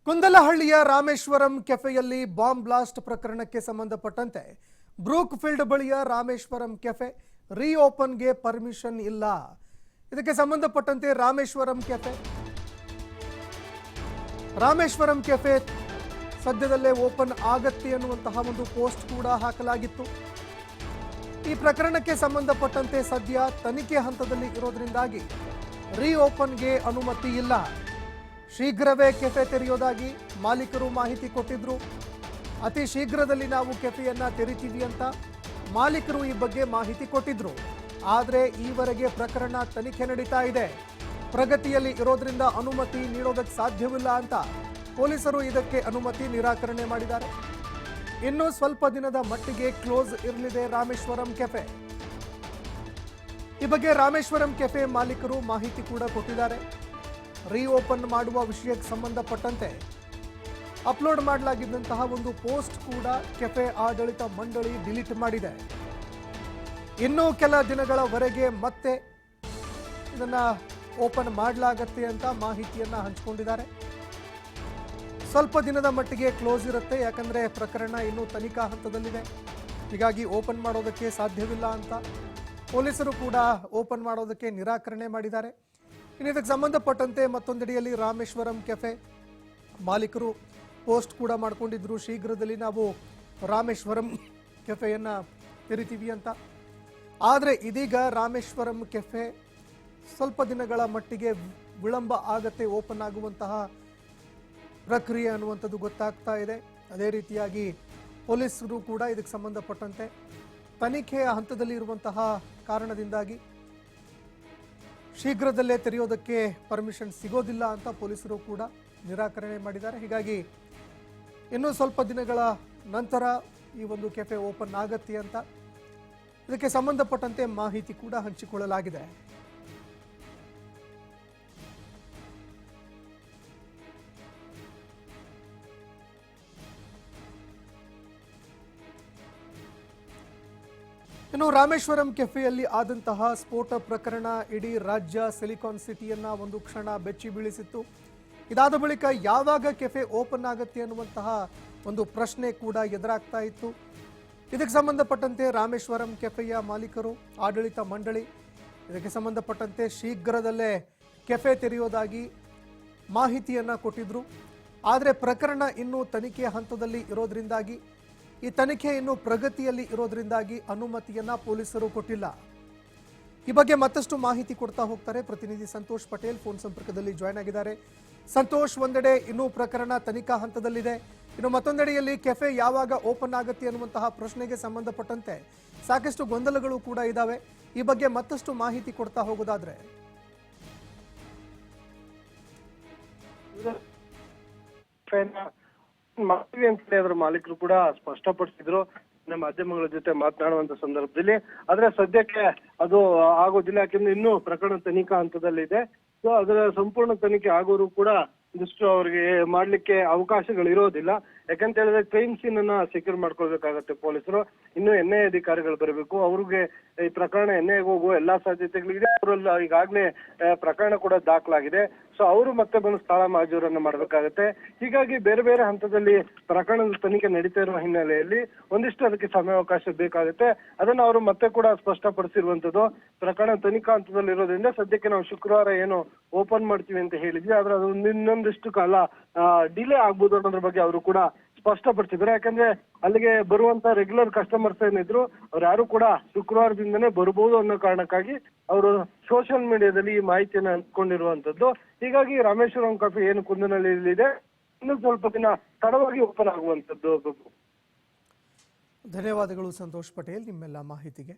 ಕುಂದಲಹಳ್ಳಿಯ Rameswaram ಕೆಫೆಯಲ್ಲಿ bomb blast ಪ್ರಕರಣಕ್ಕೆ ಸಂಬಂಧಪಟ್ಟಂತೆ Brooke field ಬಳಿಯ ರಾಮೇಶ್ವರಂ ಕೆಫೆ ರೀಓಪನ್ಗೆ ಪರ್ಮಿಷನ್ ಇಲ್ಲ. ಇದಕ್ಕೆ ಸಂಬಂಧಪಟ್ಟಂತೆ ರಾಮೇಶ್ವರಂ ಕೆಫೆ ಸದ್ಯದಲ್ಲೇ ಓಪನ್ ಆಗತ್ತೆ ಅನ್ನುವಂತಹ ಒಂದು ಪೋಸ್ಟ್ ಕೂಡ ಹಾಕಲಾಗಿತ್ತು. ಈ ಪ್ರಕರಣಕ್ಕೆ ಸಂಬಂಧಪಟ್ಟಂತೆ ಸದ್ಯ ತನಿಖೆ ಹಂತದಲ್ಲಿ ಇರೋದ್ರಿಂದಾಗಿ ರೀಓಪನ್ಗೆ ಅನುಮತಿ ಇಲ್ಲ. ಶೀಘ್ರವೇ ಕೆಫೆ ತೆರೆಯೋದಾಗಿ ಮಾಲೀಕರು ಮಾಹಿತಿ ಕೊಟ್ಟಿದ್ರು. ಅತಿ ಶೀಘ್ರದಲ್ಲಿ ನಾವು ಕೆಫೆಯನ್ನ ತೆರಿತೀವಿ ಅಂತ ಮಾಲೀಕರು ಈ ಬಗ್ಗೆ ಮಾಹಿತಿ ಕೊಟ್ಟಿದ್ರು. ಆದರೆ ಈವರೆಗೆ ಪ್ರಕರಣ ತನಿಖೆ ನಡೀತಾ ಇದೆ. ಪ್ರಗತಿಯಲ್ಲಿ ಇರೋದ್ರಿಂದ ಅನುಮತಿ ನೀಡೋದಕ್ಕೆ ಸಾಧ್ಯವಿಲ್ಲ ಅಂತ ಪೊಲೀಸರು ಇದಕ್ಕೆ ಅನುಮತಿ ನಿರಾಕರಣೆ ಮಾಡಿದ್ದಾರೆ. ಇನ್ನು ಸ್ವಲ್ಪ ದಿನದ ಮಟ್ಟಿಗೆ ಕ್ಲೋಸ್ ಇರಲಿದೆ ರಾಮೇಶ್ವರಂ ಕೆಫೆ. ಈ ಬಗ್ಗೆ ರಾಮೇಶ್ವರಂ ಕೆಫೆ ಮಾಲೀಕರು ಮಾಹಿತಿ ಕೂಡ ಕೊಟ್ಟಿದ್ದಾರೆ. ರೀಓಪನ್ ಮಾಡುವ ವಿಷಯಕ್ಕೆ ಸಂಬಂಧಪಟ್ಟಂತೆ ಅಪ್ಲೋಡ್ ಮಾಡಲಾಗಿದ್ದಂತಹ ಒಂದು ಪೋಸ್ಟ್ ಕೂಡ ಕೆಫೆ ಆಡಳಿತ ಮಂಡಳಿ ಡಿಲೀಟ್ ಮಾಡಿದೆ. ಇನ್ನೂ ಕೆಲ ದಿನಗಳವರೆಗೆ ಮತ್ತೆ ಇದನ್ನ ಓಪನ್ ಮಾಡಲಾಗತ್ತೆ ಅಂತ ಮಾಹಿತಿಯನ್ನ ಹಂಚಿಕೊಂಡಿದ್ದಾರೆ. ಸ್ವಲ್ಪ ದಿನದ ಮಟ್ಟಿಗೆ ಕ್ಲೋಸ್ ಇರುತ್ತೆ, ಯಾಕಂದ್ರೆ ಪ್ರಕರಣ ಇನ್ನೂ ತನಿಖಾ ಹಂತದಲ್ಲಿದೆ. ಹೀಗಾಗಿ ಓಪನ್ ಮಾಡೋದಕ್ಕೆ ಸಾಧ್ಯವಿಲ್ಲ ಅಂತ ಪೊಲೀಸರು ಕೂಡ ಓಪನ್ ಮಾಡೋದಕ್ಕೆ ನಿರಾಕರಣೆ ಮಾಡಿದ್ದಾರೆ. ಇನ್ನು ಇದಕ್ಕೆ ಸಂಬಂಧಪಟ್ಟಂತೆ ಮತ್ತೊಂದೆಡೆಯಲ್ಲಿ ರಾಮೇಶ್ವರಂ ಕೆಫೆ ಮಾಲೀಕರು ಪೋಸ್ಟ್ ಕೂಡ ಮಾಡಿಕೊಂಡಿದ್ರು, ಶೀಘ್ರದಲ್ಲಿ ನಾವು ರಾಮೇಶ್ವರಂ ಕೆಫೆಯನ್ನು ತೆರಿತೀವಿ ಅಂತ. ಆದರೆ ಇದೀಗ ರಾಮೇಶ್ವರಂ ಕೆಫೆ ಸ್ವಲ್ಪ ದಿನಗಳ ಮಟ್ಟಿಗೆ ವಿಳಂಬ ಆಗತ್ತೆ ಓಪನ್ ಆಗುವಂತಹ ಪ್ರಕ್ರಿಯೆ ಅನ್ನುವಂಥದ್ದು ಗೊತ್ತಾಗ್ತಾ ಇದೆ. ಅದೇ ರೀತಿಯಾಗಿ ಪೊಲೀಸರು ಕೂಡ ಇದಕ್ಕೆ ಸಂಬಂಧಪಟ್ಟಂತೆ ತನಿಖೆಯ ಹಂತದಲ್ಲಿ ಇರುವಂತಹ ಕಾರಣದಿಂದಾಗಿ ಶೀಘ್ರದಲ್ಲೇ ತೆರೆಯೋದಕ್ಕೆ ಪರ್ಮಿಷನ್ ಸಿಗೋದಿಲ್ಲ ಅಂತ ಪೊಲೀಸರು ಕೂಡ ನಿರಾಕರಣೆ ಮಾಡಿದ್ದಾರೆ. ಹೀಗಾಗಿ ಇನ್ನೂ ಸ್ವಲ್ಪ ದಿನಗಳ ನಂತರ ಈ ಒಂದು ಕೆಫೆ ಓಪನ್ ಆಗತ್ತೆ ಅಂತ ಇದಕ್ಕೆ ಸಂಬಂಧಪಟ್ಟಂತೆ ಮಾಹಿತಿ ಕೂಡ ಹಂಚಿಕೊಳ್ಳಲಾಗಿದೆ. ಇನ್ನು ರಾಮೇಶ್ವರಂ ಕೆಫೆಯಲ್ಲಿ ಆದಂತಹ ಸ್ಫೋಟ ಪ್ರಕರಣ ಇಡೀ ರಾಜ್ಯ ಸಿಲಿಕಾನ್ ಸಿಟಿಯನ್ನ ಒಂದು ಕ್ಷಣ ಬೆಚ್ಚಿ ಬೀಳಿಸಿತ್ತು. ಇದಾದ ಬಳಿಕ ಯಾವಾಗ ಕೆಫೆ ಓಪನ್ ಆಗುತ್ತೆ ಅನ್ನುವಂತಹ ಒಂದು ಪ್ರಶ್ನೆ ಕೂಡ ಎದುರಾಗ್ತಾ ಇತ್ತು. ಇದಕ್ಕೆ ಸಂಬಂಧಪಟ್ಟಂತೆ ರಾಮೇಶ್ವರಂ ಕೆಫೆಯ ಮಾಲೀಕರು, ಆಡಳಿತ ಮಂಡಳಿ ಇದಕ್ಕೆ ಸಂಬಂಧಪಟ್ಟಂತೆ ಶೀಘ್ರದಲ್ಲೇ ಕೆಫೆ ತೆರೆಯೋದಾಗಿ ಮಾಹಿತಿಯನ್ನ ಕೊಟ್ಟಿದ್ರು. ಆದರೆ ಪ್ರಕರಣ ಇನ್ನೂ ತನಿಖೆಯ ಹಂತದಲ್ಲಿ ಇರೋದ್ರಿಂದಾಗಿ, ಈ ತನಿಖೆ ಇನ್ನೂ ಪ್ರಗತಿಯಲ್ಲಿ ಇರೋದ್ರಿಂದಾಗಿ ಅನುಮತಿಯನ್ನ ಪೊಲೀಸರು ಕೊಟ್ಟಿಲ್ಲ. ಈ ಬಗ್ಗೆ ಮತ್ತಷ್ಟು ಮಾಹಿತಿ ಕೊಡ್ತಾ ಹೋಗ್ತಾರೆ ಪ್ರತಿನಿಧಿ ಸಂತೋಷ್ ಪಟೇಲ್ ಫೋನ್ ಸಂಪರ್ಕದಲ್ಲಿ ಜಾಯ್ನ್ ಆಗಿದ್ದಾರೆ. ಸಂತೋಷ್, ಒಂದೆಡೆ ಇನ್ನೂ ಪ್ರಕರಣ ತನಿಖಾ ಹಂತದಲ್ಲಿದೆ, ಇನ್ನು ಮತ್ತೊಂದೆಡೆಯಲ್ಲಿ ಕೆಫೆ ಯಾವಾಗ ಓಪನ್ ಆಗುತ್ತೆ ಅನ್ನುವಂತಹ ಪ್ರಶ್ನೆಗೆ ಸಂಬಂಧಪಟ್ಟಂತೆ ಸಾಕಷ್ಟು ಗೊಂದಲಗಳು ಕೂಡ ಇದ್ದಾವೆ. ಈ ಬಗ್ಗೆ ಮತ್ತಷ್ಟು ಮಾಹಿತಿ ಕೊಡ್ತಾ ಹೋಗೋದಾದ್ರೆ ಮಾಡ್ತೀವಿ ಅಂತ ಹೇಳಿ ಅದರ ಮಾಲೀಕರು ಕೂಡ ಸ್ಪಷ್ಟಪಡಿಸಿದ್ರು ನಮ್ಮ ಮಾಧ್ಯಮಗಳ ಜೊತೆ ಮಾತನಾಡುವಂತ ಸಂದರ್ಭದಲ್ಲಿ. ಆದ್ರೆ ಸದ್ಯಕ್ಕೆ ಅದು ಆಗೋದಿಲ್ಲ, ಯಾಕೆಂದ್ರೆ ಇನ್ನೂ ಪ್ರಕರಣ ತನಿಖಾ ಹಂತದಲ್ಲಿದೆ. ಸೊ ಅದರ ಸಂಪೂರ್ಣ ತನಿಖೆ ಆಗೋರು ಕೂಡ ಇದಿಷ್ಟು ಅವ್ರಿಗೆ ಮಾಡ್ಲಿಕ್ಕೆ ಅವಕಾಶಗಳು ಇರೋದಿಲ್ಲ. ಯಾಕಂತ ಹೇಳಿದ್ರೆ ಕ್ರೈಮ್ ಸೀನ್ ಅನ್ನ ಸೆಕ್ಯೂರ್ ಮಾಡ್ಕೊಳ್ಬೇಕಾಗತ್ತೆ ಪೊಲೀಸರು. ಇನ್ನು ಎನ್ಐಎ ಅಧಿಕಾರಿಗಳು ಬರಬೇಕು, ಅವ್ರಿಗೆ ಈ ಪ್ರಕರಣ ಎನ್ಐಎಗೆ ಹೋಗುವ ಎಲ್ಲಾ ಸಾಧ್ಯತೆಗಳಿದೆ. ಅವರಲ್ಲಿ ಈಗಾಗಲೇ ಪ್ರಕರಣ ಕೂಡ ದಾಖಲಾಗಿದೆ. ಸೊ ಅವರು ಮತ್ತೆ ಬಂದು ಸ್ಥಳ ಮಾಜೂರನ್ನ ಮಾಡ್ಬೇಕಾಗತ್ತೆ. ಹೀಗಾಗಿ ಬೇರೆ ಬೇರೆ ಹಂತದಲ್ಲಿ ಪ್ರಕರಣದ ತನಿಖೆ ನಡೀತಾ ಇರುವ ಹಿನ್ನೆಲೆಯಲ್ಲಿ ಒಂದಿಷ್ಟು ಅದಕ್ಕೆ ಸಮಯಾವಕಾಶ ಬೇಕಾಗುತ್ತೆ. ಅದನ್ನ ಅವರು ಮತ್ತೆ ಕೂಡ ಸ್ಪಷ್ಟಪಡಿಸಿರುವಂತದ್ದು. ಪ್ರಕರಣ ತನಿಖಾ ಹಂತದಲ್ಲಿ ಇರೋದ್ರಿಂದ ಸದ್ಯಕ್ಕೆ ನಾವು ಶುಕ್ರವಾರ ಏನು ಓಪನ್ ಮಾಡ್ತೀವಿ ಅಂತ ಹೇಳಿದ್ವಿ, ಆದ್ರೆ ಅದು ಇನ್ನೊಂದಿಷ್ಟು ಕಾಲ ಡಿಲೇ ಆಗ್ಬೋದು ಅನ್ನೋದ್ರ ಬಗ್ಗೆ ಅವರು ಕೂಡ ಸ್ಪಷ್ಟಪಡಿಸಿದ್ರು. ಯಾಕಂದ್ರೆ ಅಲ್ಲಿಗೆ ಬರುವಂತ ರೆಗ್ಯುಲರ್ ಕಸ್ಟಮರ್ಸ್ ಏನಿದ್ರು ಅವ್ರು ಯಾರು ಕೂಡ ಶುಕ್ರವಾರದಿಂದನೇ ಬರ್ಬೋದು ಅನ್ನೋ ಕಾರಣಕ್ಕಾಗಿ ಅವರು ಸೋಷಿಯಲ್ ಮೀಡಿಯಾದಲ್ಲಿ ಈ ಮಾಹಿತಿಯನ್ನು ಹಂಚ್ಕೊಂಡಿರುವಂತದ್ದು. ಹೀಗಾಗಿ ರಾಮೇಶ್ವರಂ ಕೆಫೆ ಏನು ಕುಂದನಹಳ್ಳಿಯಲ್ಲಿದೆ ಇನ್ನು ಸ್ವಲ್ಪ ದಿನ ತಡವಾಗಿ ಓಪನ್ ಆಗುವಂತದ್ದು. ಧನ್ಯವಾದಗಳು ಸಂತೋಷ್ ಪಟೇಲ್ ನಿಮ್ಮೆಲ್ಲ ಮಾಹಿತಿಗೆ.